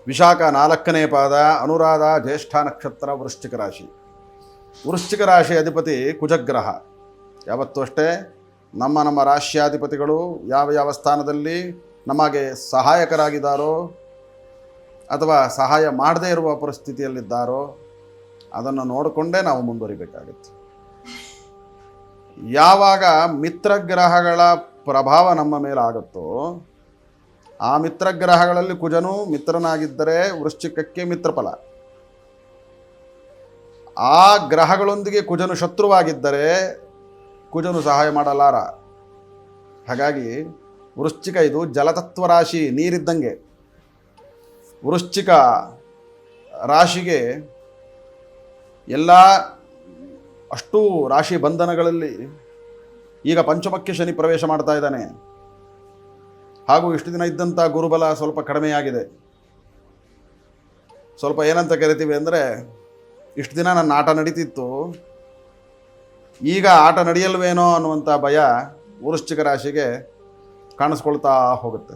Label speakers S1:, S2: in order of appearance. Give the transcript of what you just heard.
S1: ವಿಶಾಖ 4ನೇ ಪಾದ, ಅನುರಾಧ ಜ್ಯೇಷ್ಠ ನಕ್ಷತ್ರ, ವೃಶ್ಚಿಕ ರಾಶಿ. ವೃಶ್ಚಿಕ ರಾಶಿ ಅಧಿಪತಿ ಕುಜಗ್ರಹ. ಯಾವತ್ತೂ ಅಷ್ಟೇ ನಮ್ಮ ರಾಶ್ಯಾಧಿಪತಿಗಳು ಯಾವ ಸ್ಥಾನದಲ್ಲಿ ನಮಗೆ ಸಹಾಯಕರಾಗಿದ್ದಾರೋ ಅಥವಾ ಸಹಾಯ ಮಾಡದೇ ಇರುವ ಪರಿಸ್ಥಿತಿಯಲ್ಲಿದ್ದಾರೋ ಅದನ್ನು ನೋಡಿಕೊಂಡೇ ನಾವು ಮುಂದುವರಿಬೇಕಾಗುತ್ತೆ. ಯಾವಾಗ ಮಿತ್ರಗ್ರಹಗಳ ಪ್ರಭಾವ ನಮ್ಮ ಮೇಲೆ ಆಗುತ್ತೋ ಆ ಮಿತ್ರಗ್ರಹಗಳಲ್ಲಿ ಕುಜನು ಮಿತ್ರನಾಗಿದ್ದರೆ ವೃಶ್ಚಿಕಕ್ಕೆ ಮಿತ್ರಫಲ, ಆ ಗ್ರಹಗಳೊಂದಿಗೆ ಕುಜನು ಶತ್ರುವಾಗಿದ್ದರೆ ಕುಜನು ಸಹಾಯ ಮಾಡಲಾರ. ಹಾಗಾಗಿ ವೃಶ್ಚಿಕ ಇದು ಜಲತತ್ವ ರಾಶಿ, ನೀರಿದ್ದಂಗೆ. ವೃಶ್ಚಿಕ ರಾಶಿಗೆ ಎಲ್ಲ ಅಷ್ಟೂ ರಾಶಿ ಬಂಧನಗಳಲ್ಲಿ ಈಗ ಪಂಚಮಕ್ಕೆ ಶನಿ ಪ್ರವೇಶ ಮಾಡ್ತಾ ಇದ್ದಾನೆ. ಹಾಗೂ ಇಷ್ಟು ದಿನ ಇದ್ದಂಥ ಗುರುಬಲ ಸ್ವಲ್ಪ ಕಡಿಮೆಯಾಗಿದೆ. ಸ್ವಲ್ಪ ಏನಂತ ಕರಿತೀವಿ ಅಂದರೆ, ಇಷ್ಟು ದಿನ ನನ್ನ ಆಟ ನಡೀತಿತ್ತು, ಈಗ ಆಟ ನಡೆಯಲ್ವೇನೋ ಅನ್ನುವಂಥ ಭಯ ವೃಶ್ಚಿಕ ರಾಶಿಗೆ ಕಾಣಿಸ್ಕೊಳ್ತಾ ಹೋಗುತ್ತೆ.